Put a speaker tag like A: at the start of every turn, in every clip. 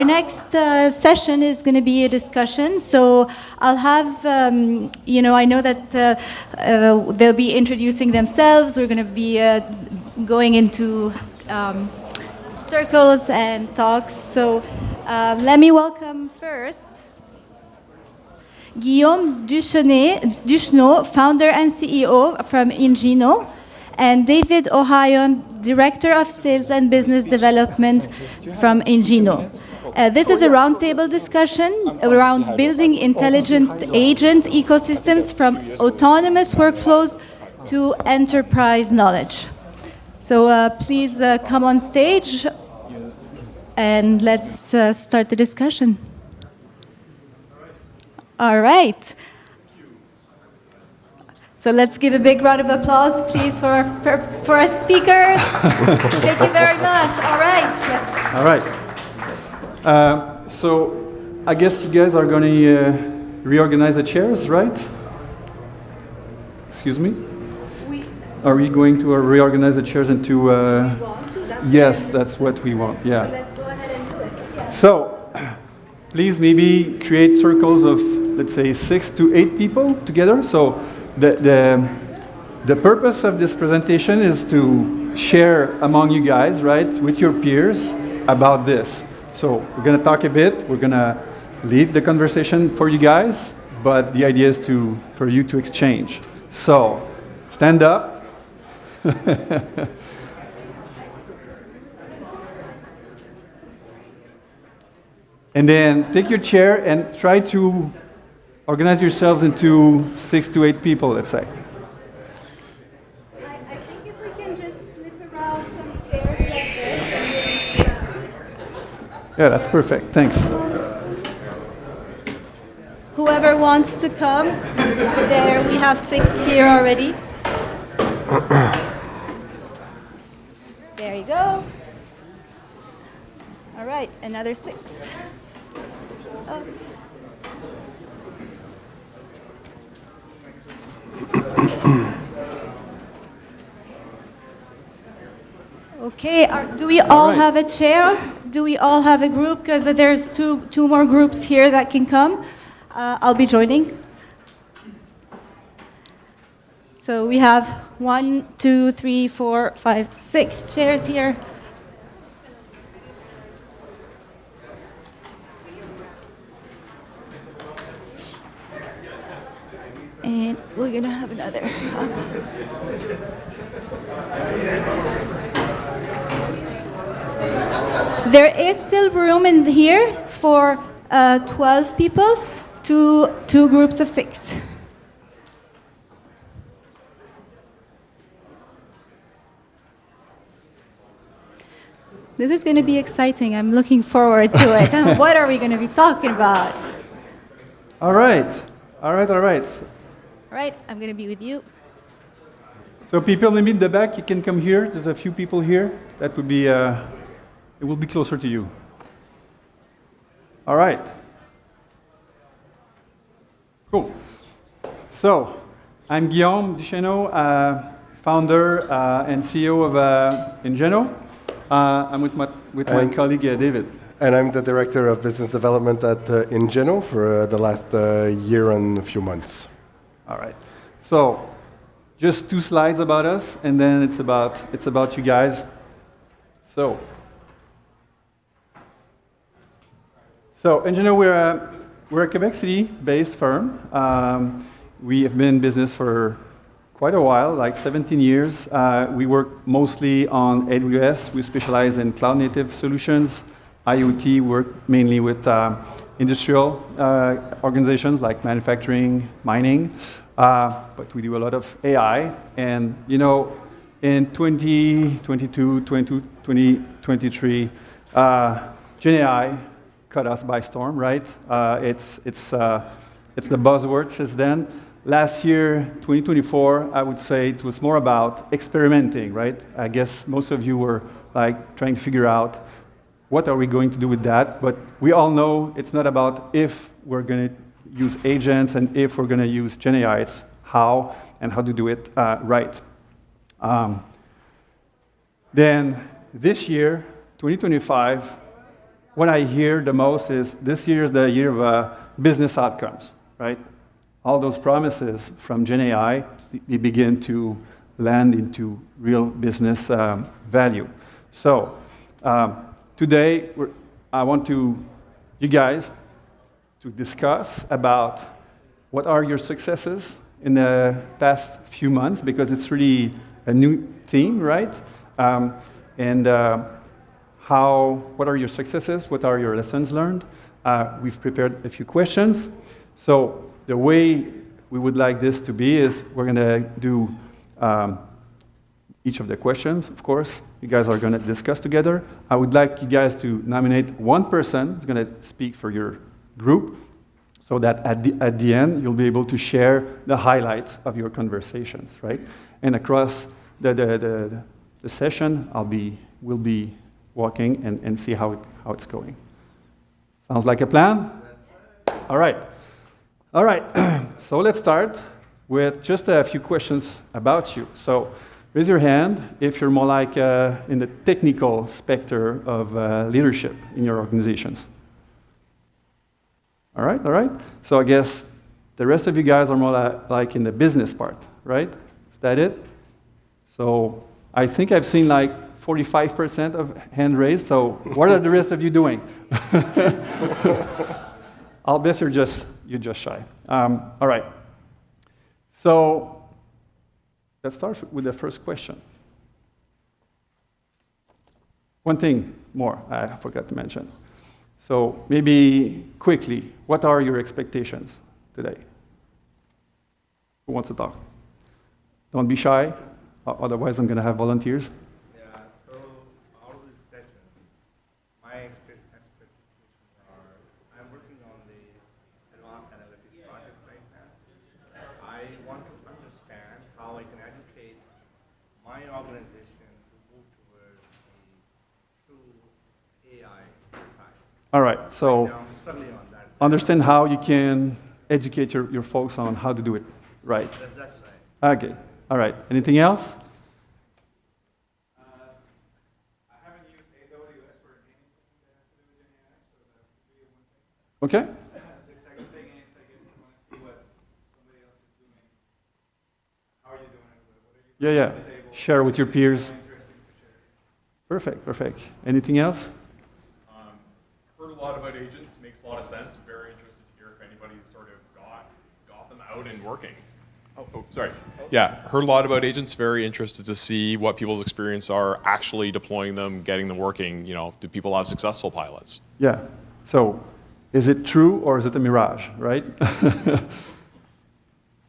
A: Our next session is going to be a discussion. So I'll have, I know that they'll be introducing themselves. We're going to be going into circles and talks. So let me welcome first Guillaume Duchesneau, founder and CEO from Ingeno, and David Ohayon, Director of Sales and Business Development from Ingeno. This is a roundtable discussion around building intelligent agent ecosystems from autonomous workflows to enterprise knowledge. So please come on stage and let's start the discussion. All right. So let's give a big round of applause, please, for our speakers. Thank you very much. All right. Yes.
B: All right. So I guess you guys are going to reorganize the chairs, right? Excuse me? Are we going to reorganize the chairs into...
A: we want to.
B: That's what we want, yeah.
A: So let's go ahead and do it. Yeah.
B: So please maybe create circles of, let's say, 6 to 8 people together. So the purpose of this presentation is to share among you guys, right, with your peers about this. So we're going to talk a bit. We're going to lead the conversation for you guys, but the idea is for you to exchange. So stand up. And then take your chair and try to organize yourselves into 6 to 8 people, let's say.
A: I think if we can just flip around some chairs like this.
B: Yeah, that's perfect. Thanks.
A: Whoever wants to come, there we have 6 here already. There you go. All right, another 6. Oh. Okay, do we all have a chair? Do we all have a group? Because there's two more groups here that can come. I'll be joining. So we have 1, 2, 3, 4, 5, 6 chairs here. And we're going to have another. There is still room in here for 12 people to 2 groups of 6. This is going to be exciting. I'm looking forward to it. What are we going to be talking about?
B: All right. All right.
A: All right, I'm going to be with you.
B: So people maybe in the back, you can come here. There's a few people here. That would be, it will be closer to you. All right. Cool. So I'm Guillaume Duchesneau, founder and CEO of Ingeno. I'm with my colleague David.
C: And I'm the Director of Business Development at Ingeno for the last year and a few months.
B: All right. So just 2 slides about us, and then it's about you guys. So Ingeno, we're a Quebec City-based firm. We have been in business for quite a while, like 17 years. We work mostly on AWS. We specialize in cloud-native solutions. IoT work mainly with industrial organizations like manufacturing, mining, but we do a lot of AI. And in 2022, 2023, Gen AI caught us by storm, right? It's the buzzword since then. Last year, 2024, I would say it was more about experimenting, right? I guess most of you were like trying to figure out what are we going to do with that? But we all know it's not about if we're going to use agents and if we're going to use Gen AI. It's how and how to do it right. Then this year, 2025, what I hear the most is this year is the year of business outcomes, right? All those promises from Gen AI, they begin to land into real business value. So today, I want you guys to discuss about what are your successes in the past few months, because it's really a new theme, right? What are your successes? What are your lessons learned? We've prepared a few questions. So the way we would like this to be is we're going to do each of the questions, of course. You guys are going to discuss together. I would like you guys to nominate one person who's going to speak for your group, so that at the end, you'll be able to share the highlight of your conversations, right? And across the session, we'll be walking and see how it's going. Sounds like a plan? All right. So let's start with just a few questions about you. So raise your hand if you're more like in the technical specter of leadership in your organizations. All right. So I guess the rest of you guys are more like in the business part, right? Is that it? So I think I've seen like 45% of hand raised. So what are the rest of you doing? I'll bet you're just shy. All right. So let's start with the first question. One thing more I forgot to mention. So maybe quickly, what are your expectations today? Who wants to talk? Don't be shy, otherwise I'm going to have volunteers.
D: Yeah, so out of this session, my expectations are, I'm working on the advanced analytics project right now. I want to understand how I can educate my organization to move towards a true AI side.
B: All right, so
D: I'm struggling on that side.
B: understand how you can educate your folks on how to do it right.
D: That's right.
B: Okay, all right. Anything else?
D: I haven't used AWS for anything that has to do with AI, so that would be one thing.
B: Okay.
D: The second thing is I guess I want to see what somebody else is doing. How are you doing it? What are you doing
B: Yeah.
D: at the table?
B: Share with your peers.
D: Interesting to share.
B: Perfect. Anything else?
E: Heard a lot about agents, makes a lot of sense. Very interested to hear if anybody's sort of got them out and working. Sorry. Yeah, heard a lot about agents. Very interested to see what people's experience are actually deploying them, getting them working. Do people have successful pilots?
B: Yeah. So, is it true or is it a mirage, right?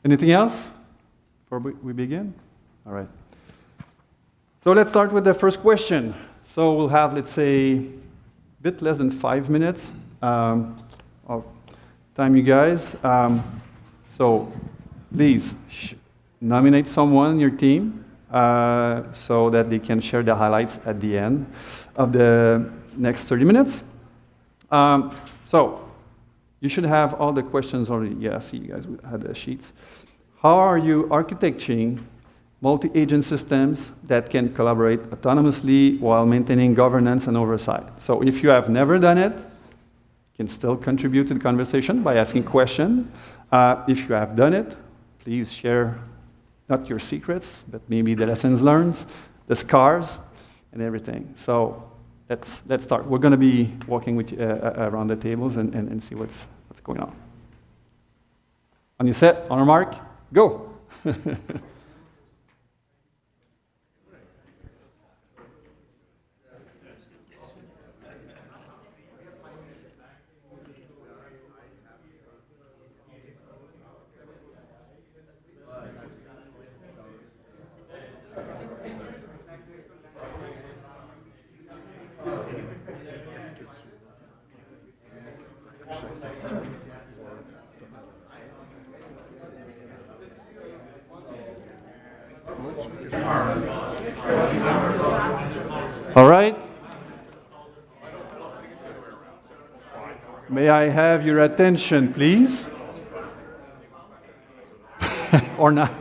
B: Anything else before we begin? All right. So let's start with the first question. So we'll have, let's say, a bit less than 5 minutes of time, you guys. So please nominate someone in your team so that they can share the highlights at the end of the next 30 minutes. So you should have all the questions already. Yeah, I see you guys had the sheets. How are you architecting multi-agent systems that can collaborate autonomously while maintaining governance and oversight? So if you have never done it, you can still contribute to the conversation by asking questions. If you have done it, please share not your secrets, but maybe the lessons learned, the scars, and everything. So let's start. We're going to be walking with around the tables and see what's going on. On your set, on your mark, go. All right. May I have your attention, please? Or not?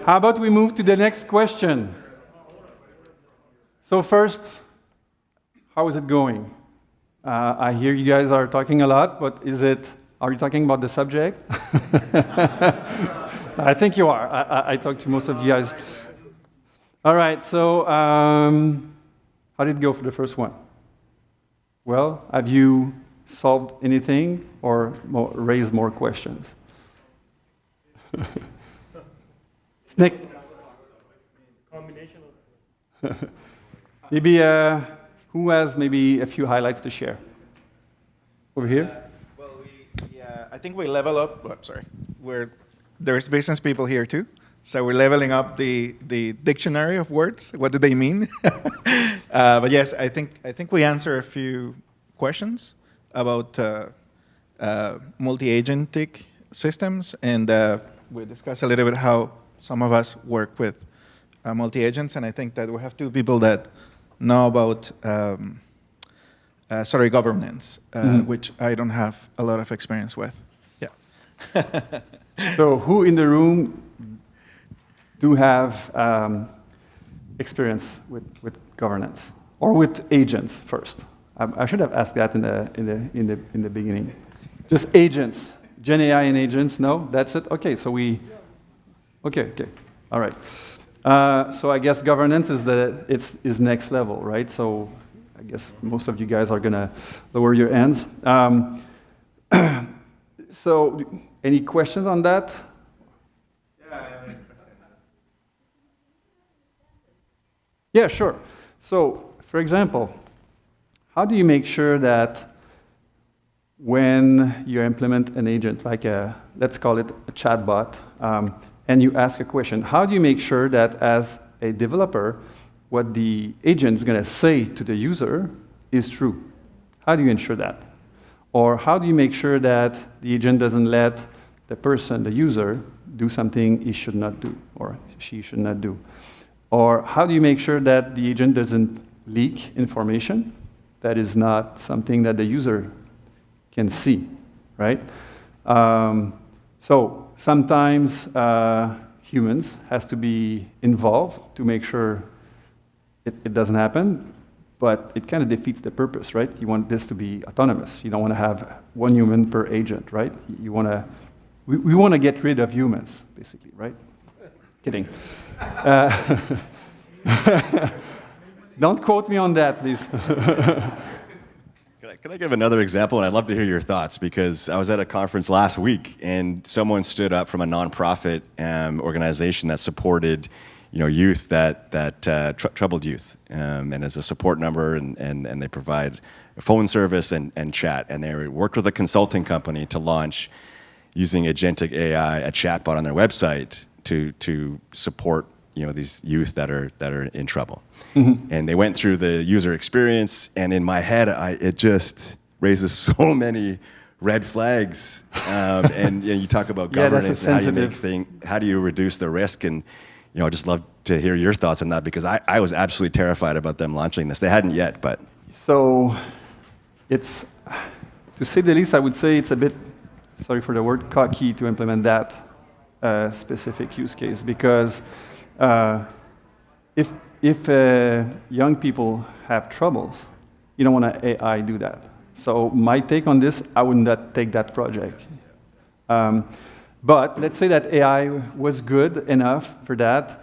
B: How about we move to the next question? So first, how is it going? I hear you guys are talking a lot, but are you talking about the subject? I think you are. I talked to most of you guys. All right, so how did it go for the first one? Well, have you solved anything or raised more questions? Nick?
F: Combination of
B: Maybe who has maybe a few highlights to share? Over here?
G: Well, I think we level up. Oh, sorry, there's business people here too, so we're leveling up the dictionary of words. What do they mean? But yes, I think we answer a few questions about multi-agentic systems, and we discuss a little bit how some of us work with multi-agents, and I think that we have two people that know about governance, which I don't have a lot of experience with. Yeah.
B: So who in the room do have experience with governance or with agents first? I should have asked that in the beginning. Just agents, Gen AI and agents. No, that's it. Okay, so okay, all right. So I guess governance is next level, right? So I guess most of you guys are gonna lower your hands. So any questions on that?
D: Yeah, I have a question.
B: Yeah, sure. So for example, how do you make sure that when you implement an agent, like let's call it a chatbot, and you ask a question, how do you make sure that as a developer, what the agent is going to say to the user is true? How do you ensure that? Or how do you make sure that the agent doesn't let the person, the user, do something he should not do or she should not do? Or how do you make sure that the agent doesn't leak information that is not something that the user can see, right? So sometimes humans has to be involved to make sure it doesn't happen, but it kind of defeats the purpose, right? You want this to be autonomous. You don't want to have one human per agent, right? You want to, we want to get rid of humans, basically, right? Kidding. Don't quote me on that, please.
H: Can I give another example? And I'd love to hear your thoughts, because I was at a conference last week and someone stood up from a nonprofit organization that supported, youth troubled youth, and as a support number, and they provide a phone service and chat. And they worked with a consulting company to launch, using agentic AI, a chatbot on their website to support these youth that are in trouble. Mm-hmm. And they went through the user experience, and in my head, it just raises so many red flags. And you talk about governance and how do you reduce the risk, and I'd just love to hear your thoughts on that, because I was absolutely terrified about them launching this. They hadn't yet, but
B: so it's, to say the least, I would say it's a bit, sorry for the word, cocky to implement that specific use case, because if young people have troubles, you don't want to AI do that. So my take on this, I would not take that project. But let's say that AI was good enough for that.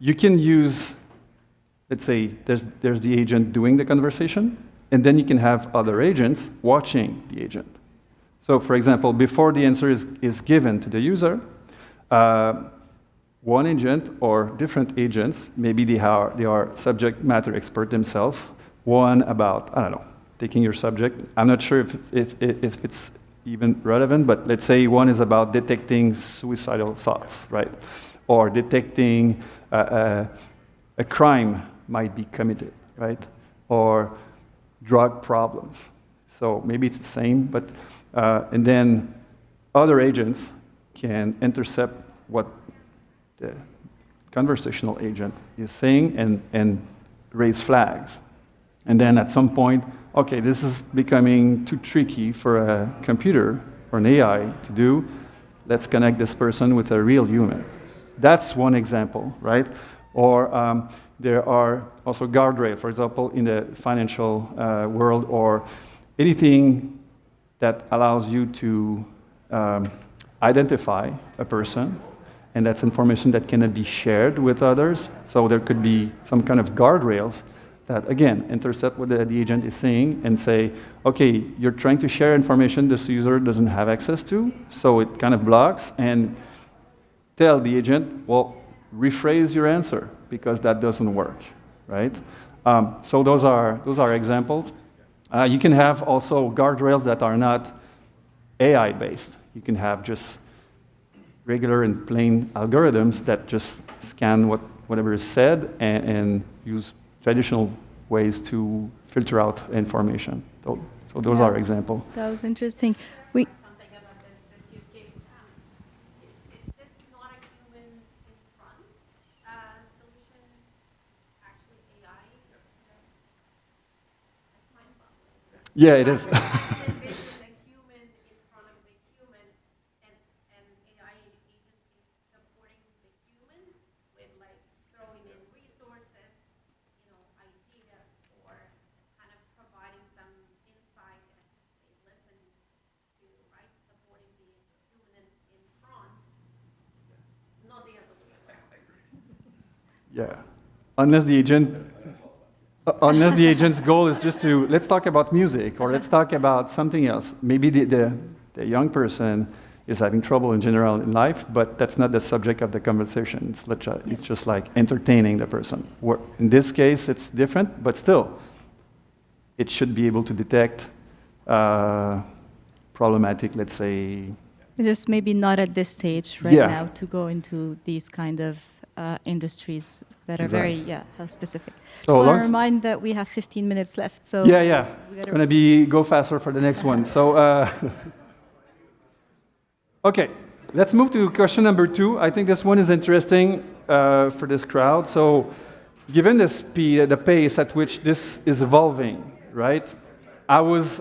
B: You can use, let's say, there's the agent doing the conversation, and then you can have other agents watching the agent. So for example, before the answer is given to the user, one agent or different agents, maybe they are subject matter expert themselves, one about, I don't know, taking your subject. I'm not sure if it's even relevant, but let's say one is about detecting suicidal thoughts, right? Or detecting a crime might be committed, right? Or drug problems. So maybe it's the same, but and then other agents can intercept what the conversational agent is saying and raise flags. And then at some point, okay, this is becoming too tricky for a computer or an AI to do. Let's connect this person with a real human. That's one example, right? Or there are also guardrails, for example, in the financial world, or anything that allows you to identify a person, and that's information that cannot be shared with others. So there could be some kind of guardrails that, again, intercept what the agent is saying and say, okay, you're trying to share information this user doesn't have access to, so it kind of blocks, and tell the agent, well, rephrase your answer, because that doesn't work, right? So those are examples. You can have also guardrails that are not AI-based. You can have just regular and plain algorithms that just scan whatever is said and use traditional ways to filter out information. So those are examples.
A: That was interesting.
F: Something about this use case. Is this not a human in front solution? Actually, AI. That's mind-boggling.
B: Yeah, it is.
F: Basically, a human in front of the human, and AI agent is supporting the human with like throwing in resources, ideas, or kind of providing some insight as they listen to, right, supporting the human in front, not the other way around.
B: Yeah, unless the agent's goal is just to, let's talk about music, or let's talk about something else. Maybe the young person is having trouble in general in life, but that's not the subject of the conversation. It's just like entertaining the person. In this case, it's different, but still, it should be able to detect problematic, let's say.
A: Just maybe not at this stage now to go into these kind of industries that are very health specific. So I remind that we have 15 minutes left. So
B: It's going to go faster for the next one. So, okay, let's move to question number 2. I think this one is interesting for this crowd. So, given the speed, the pace at which this is evolving, right? I was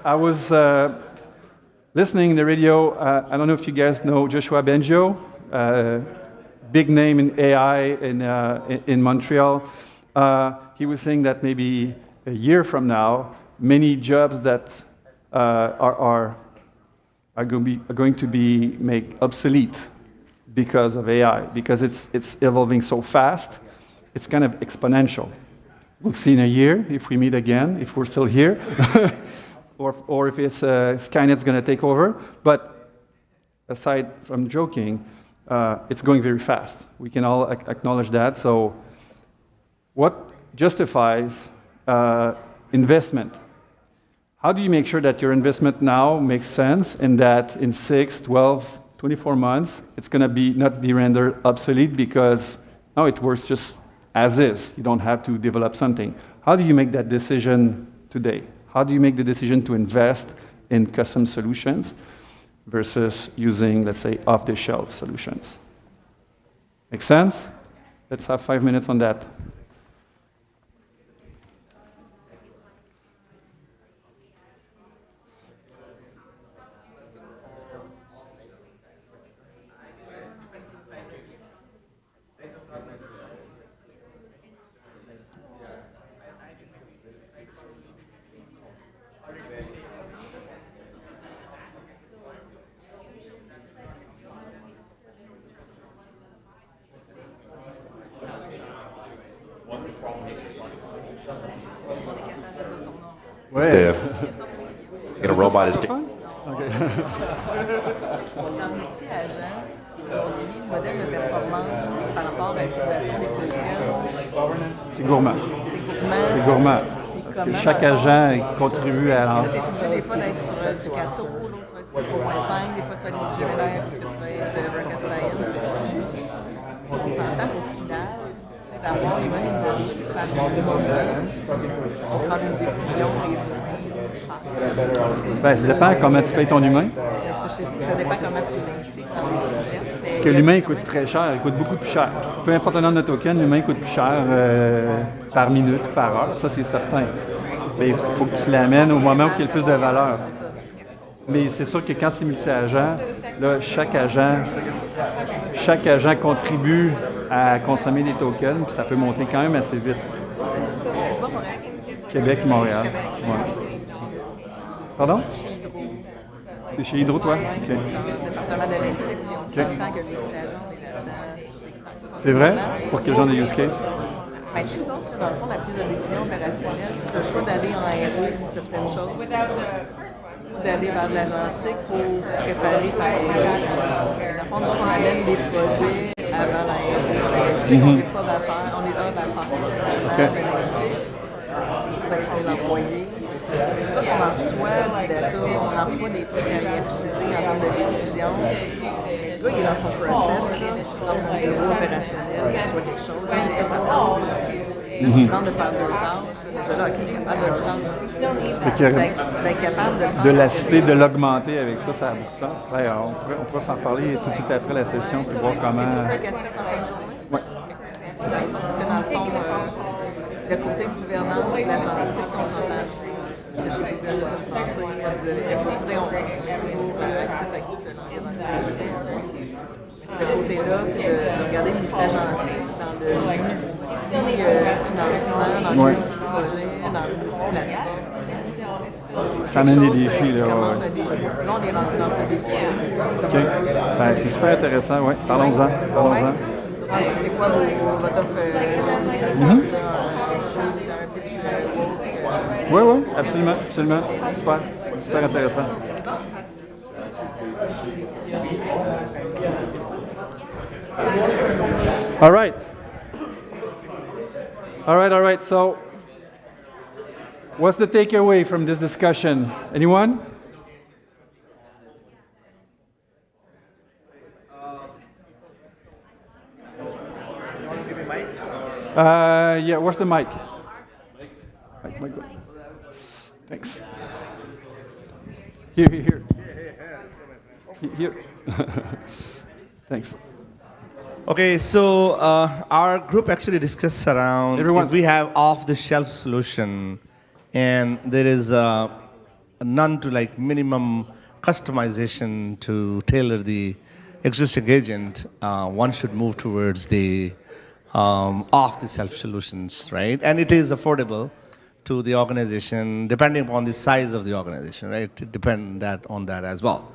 B: listening in the radio. I don't know if you guys know Joshua Bengio. Big name in AI in Montreal. He was saying that maybe a year from now, many jobs that are going to be made obsolete because of AI, because it's evolving so fast. It's kind of exponential. We'll see in a year if we meet again, if we're still here, or if it's Skynet's going to take over. But aside from joking, it's going very fast. We can all acknowledge that. So what justifies investment? How do you make sure that your investment now makes sense and that in 6, 12, 24 months, it's going to not be rendered obsolete because now it works just as is. You don't have to develop something. How do you make that decision today? How do you make the decision to invest in custom solutions versus using, let's say, off-the-shelf solutions? Make sense? Let's have 5 minutes on that.
I: Ouais. Get a robot is
J: Dans le métier agent, aujourd'hui, le modèle de performance par rapport à l'utilisation des tokens,
B: c'est gourmand. C'est gourmand. Parce que chaque agent contribue à...
J: Tu es obligé des fois d'être sur du Cato, l'autre tu vas être sur 3.5, des fois tu vas aller du Gemini parce que tu vas être de Rocket Science. On s'entend qu'au final, d'avoir les bonnes données par le moment pour prendre une décision est moins cher.
B: Ben, ça dépend comment tu payes ton humain.
J: Ça dépend comment tu l'impliques dans les systèmes.
B: Parce que l'humain coûte très cher, il coûte beaucoup plus cher. Peu importe le nombre de tokens, l'humain coûte plus cher par minute, par heure, ça c'est certain. Mais il faut que tu l'amènes au moment où il y a le plus de valeur. Mais c'est sûr que quand c'est multi-agent, là, chaque agent contribue à consommer des tokens, puis ça peut monter quand même assez vite. Québec, Montréal. Ouais. Pardon? C'est chez Hydro, toi?
J: Dans
B: OK.
J: le département d'analytique, puis on s'entend que les agents, on est là-dedans.
B: C'est vrai? Pour quel genre de use case?
J: Ben, tu sais, nous autres, dans le fond, la prise de décision opérationnelle, tu as le choix d'aller en R&D pour certaines choses, ou d'aller vers de l'agentique pour préparer ta R&D. Dans le fond, nous, on amène des projets avant la R&D. Tu sais qu'on est pas à faire, on est hub à faire l'analytique, juste avec ses employés. C'est sûr qu'on en reçoit du data, on en reçoit des trucs à hiérarchiser en termes de décision. Le gars, il est dans son process, là, dans son bureau opérationnel, il reçoit quelque chose, il fait sa tâche. Là, tu demandes de faire deux tâches. Déjà là, OK, capable de le faire. D'être capable de le faire.
B: De l'assister, de l'augmenter avec ça, ça a beaucoup de sens. Ouais, on pourrait s'en parler tout de suite après la session, puis voir comment...
J: C'est la question en fin de journée?
B: Oui.
J: Parce que dans le fond, le côté gouvernance, l'agentique, on s'entend. J'étais chez Google la semaine passée, on est toujours actif avec tout l'environnement. Ce côté-là, c'est de regarder le multi-agentique dans le multi-financement, dans le multi-projet, dans le multi-plateforme.
B: Ça amène des défis, là.
J: Là, on est rendu dans ce défi.
B: OK. Ben, c'est super intéressant, oui. Parlons-en. Parlons-en.
J: C'est quoi votre offre business?
B: Oui, oui, absolument, absolument. Super, super intéressant. All right. All right, all right. So, what's the takeaway from this discussion? Anyone? Yeah, where's the mic? Mic. Thanks. Here. Here. Thanks.
D: Okay, so our group actually discussed around if we have off-the-shelf solution and there is none to like minimum customization to tailor the existing agent, one should move towards the off-the-shelf solutions, right? And it is affordable to the organization, depending upon the size of the organization, right? It depends on that as well.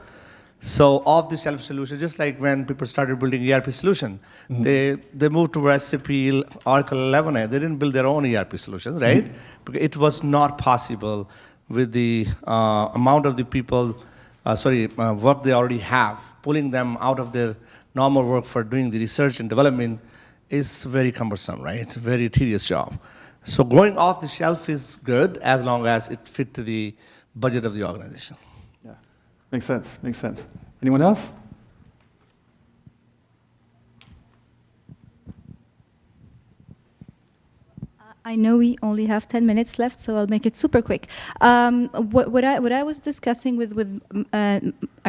D: So off-the-shelf solution, just like when people started building ERP solution, they moved to SAP, Oracle 11. They didn't build their own ERP solutions, right? Because it was not possible with the amount of the people, work they already have, pulling them out of their normal work for doing the research and development is very cumbersome, right? Very tedious job. So going off the shelf is good as long as it fit to the budget of the organization.
B: Yeah, makes sense, makes sense. Anyone else?
A: I know we only have 10 minutes left, so I'll make it super quick. What I was discussing with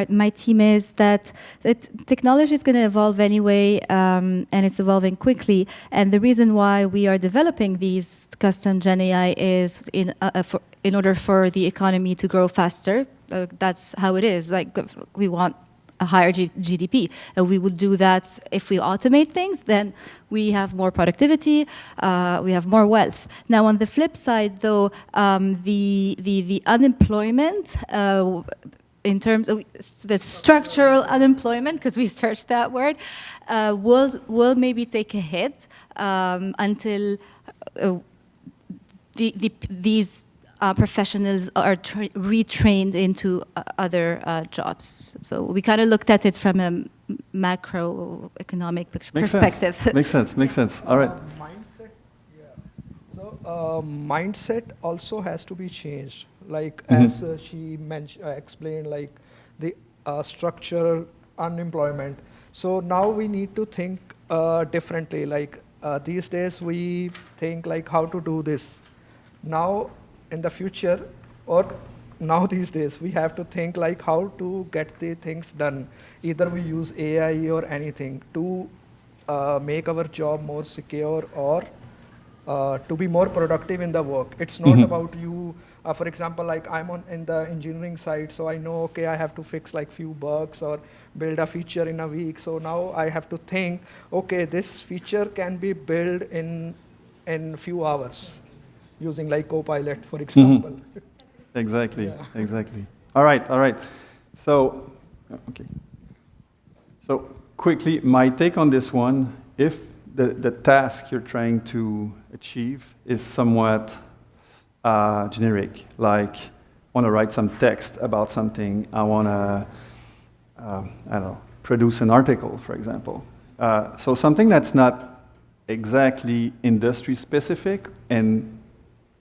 A: my team is that technology is going to evolve anyway, and it's evolving quickly. And the reason why we are developing these custom Gen AI is in order for the economy to grow faster. That's how it is. Like we want a higher GDP. We would do that if we automate things, then we have more productivity, we have more wealth. Now, on the flip side, though, the unemployment, in terms of the structural unemployment, because we searched that word, will maybe take a hit until these professionals are retrained into other jobs. So we kind of looked at it from a macroeconomic perspective.
B: Makes sense. All right.
K: Mindset, yeah. So mindset also has to be changed. Like as she explained, like the structural unemployment. So now we need to think differently. Like these days we think like how to do this. Now in the future, or now these days, we have to think like how to get the things done. Either we use AI or anything to make our job more secure or to be more productive in the work. It's not about you. For example, like I'm in the engineering side, so I know, okay, I have to fix like few bugs or build a feature in a week. So now I have to think, okay, this feature can be built in few hours using like Copilot, for example.
B: Exactly,
K: Yeah.
B: exactly. All right. So, okay. So quickly, my take on this one, if the task you're trying to achieve is somewhat generic, like I want to write some text about something, I want to, I don't know, produce an article, for example. So something that's not exactly industry specific and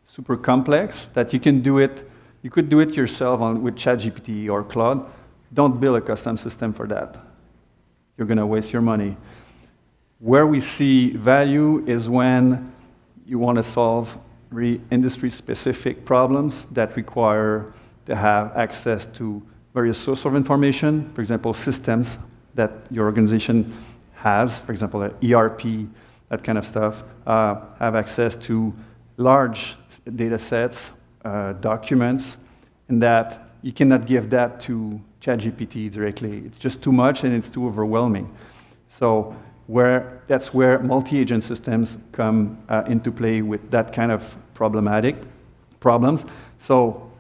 B: super complex, that you can do it, you could do it yourself with ChatGPT or Claude. Don't build a custom system for that. You're going to waste your money. Where we see value is when you want to solve really industry-specific problems that require to have access to various sources of information, for example, systems that your organization has, for example, an ERP, that kind of stuff, have access to large data sets, documents, and that you cannot give that to ChatGPT directly. It's just too much and it's too overwhelming. So that's where multi-agent systems come into play with that kind of problems. So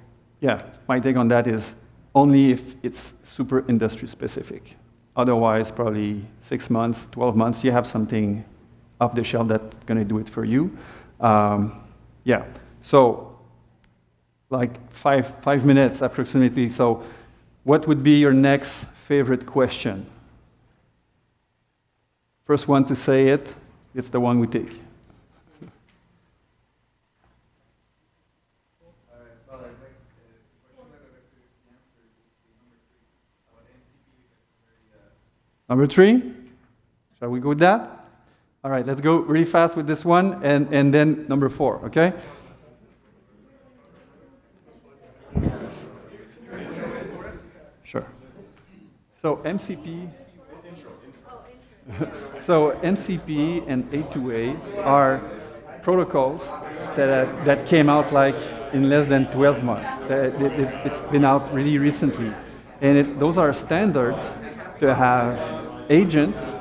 B: yeah, my take on that is only if it's super industry specific. Otherwise, probably 6 months, 12 months, you have something off the shelf that's going to do it for you. Yeah, so like five minutes approximately. So what would be your next favorite question? First one to say it, it's the one we take. Number 3? Shall we go with that? All right, let's go really fast with this one, and then number 4, okay? Sure. So MCP... So MCP and A2A are protocols that came out like in less than 12 months. It's been out really recently. And those are standards to have agents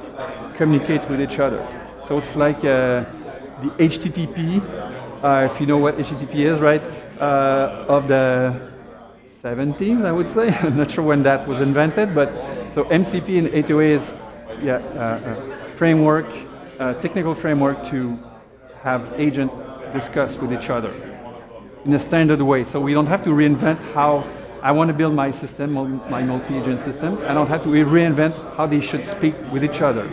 B: communicate with each other. So it's like the HTTP, if you know what HTTP is, right, of the 70s, I would say. I'm not sure when that was invented, but so MCP and A2A is framework, technical framework to have agents discuss with each other in a standard way. So we don't have to reinvent how I want to build my system, my multi-agent system. I don't have to reinvent how they should speak with each other.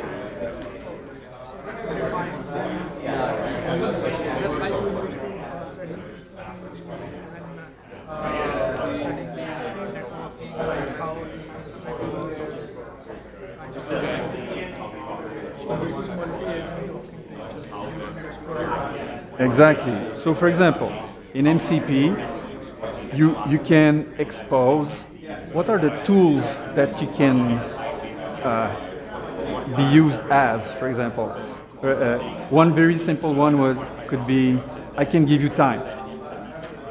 B: Exactly. So for example, in MCP, you can expose what are the tools that you can be used as, for example. One very simple one could be, I can give you time.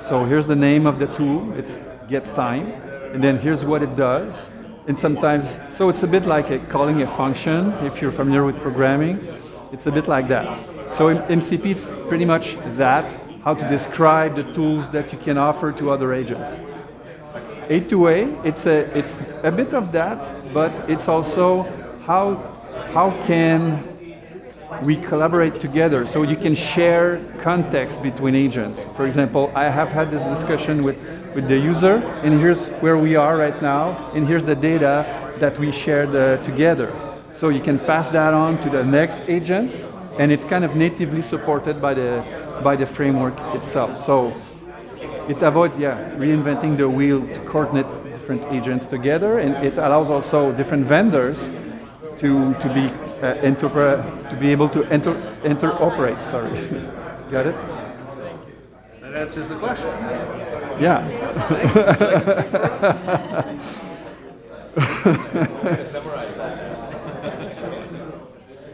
B: So here's the name of the tool, it's get time, and then here's what it does. And sometimes, so it's a bit like calling a function, if you're familiar with programming, it's a bit like that. So in MCP, it's pretty much that, how to describe the tools that you can offer to other agents. A2A, it's a bit of that, but it's also how can we collaborate together so you can share context between agents. For example, I have had this discussion with the user, and here's where we are right now, and here's the data that we shared together. So you can pass that on to the next agent, and it's kind of natively supported by the framework itself. So it avoids, reinventing the wheel to coordinate different agents together, and it allows also different vendors to be able to interoperate. Sorry, got it?
L: That answers the question.
B: Yeah.
H: Summarize that.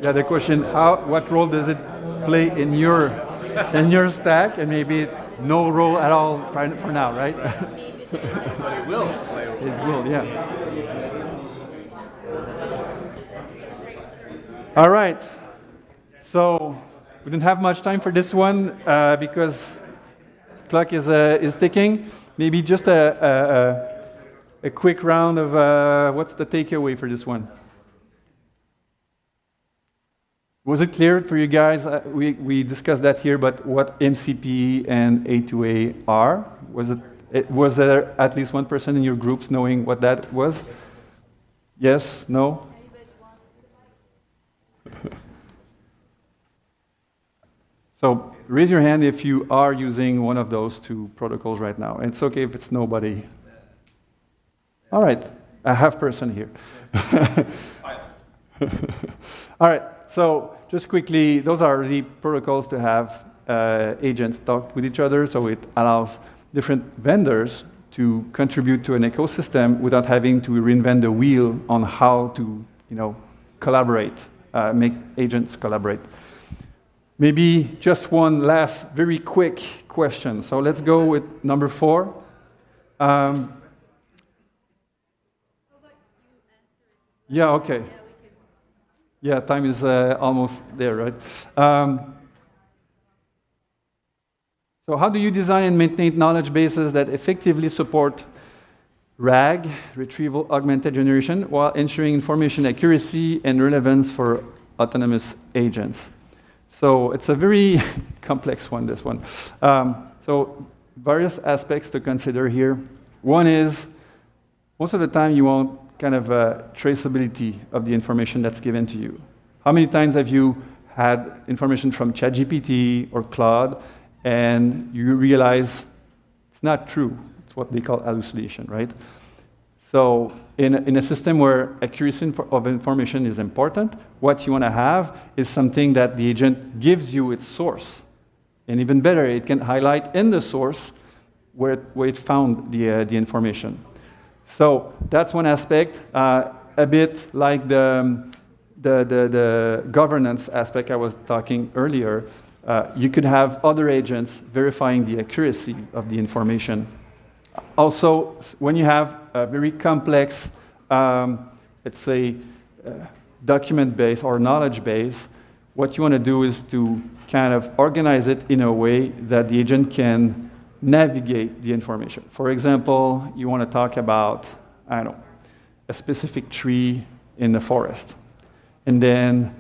B: Yeah, the question: what role does it play in your in your stack, and maybe no role at all for now, right?
L: But it will play a role.
B: It will, yeah. All right. So we didn't have much time for this one because clock is ticking. Maybe just a quick round of what's the takeaway for this one? Was it clear for you guys? We discussed that here, but what MCP and A2A are? Was there at least one person in your groups knowing what that was? Yes? No? So raise your hand if you are using one of those two protocols right now. And it's okay if it's nobody. All right, a half person here. All right, so just quickly, those are the protocols to have agents talk with each other, so it allows different vendors to contribute to an ecosystem without having to reinvent the wheel on how to, collaborate, make agents collaborate. Maybe just one last very quick question. So let's go with number 4. Yeah, okay. Yeah, time is almost there, right? So how do you design and maintain knowledge bases that effectively support RAG, retrieval augmented generation, while ensuring information accuracy and relevance for autonomous agents? So it's a very complex one, this one. So various aspects to consider here. One is, most of the time you want kind of a traceability of the information that's given to you. How many times have you had information from ChatGPT or Claude and you realize it's not true? It's what they call hallucination, right? So in a system where accuracy of information is important, what you want to have is something that the agent gives you its source. And even better, it can highlight in the source where it found the information. So that's one aspect, a bit like the governance aspect I was talking earlier. You could have other agents verifying the accuracy of the information. Also, when you have a very complex, let's say, document base or knowledge base, what you want to do is to kind of organize it in a way that the agent can navigate the information. For example, you want to talk about, I don't know, a specific tree in the forest. And then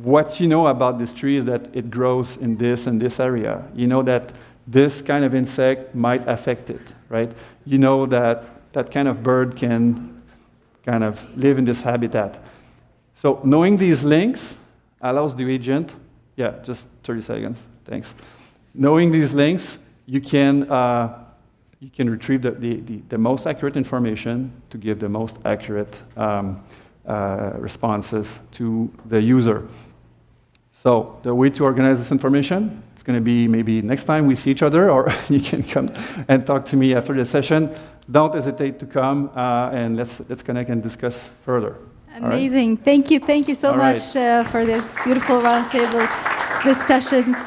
B: what you know about this tree is that it grows in this and this area. You know that this kind of insect might affect it, right? You know that that kind of bird can kind of live in this habitat. So knowing these links allows the agent, yeah, just 30 seconds, thanks. Knowing these links, you can retrieve the most accurate information to give the most accurate responses to the user. So the way to organize this information, it's going to be maybe next time we see each other, or you can come and talk to me after the session. Don't hesitate to come, and let's connect and discuss further.
A: Amazing. Right? Thank you so much for this beautiful roundtable discussions.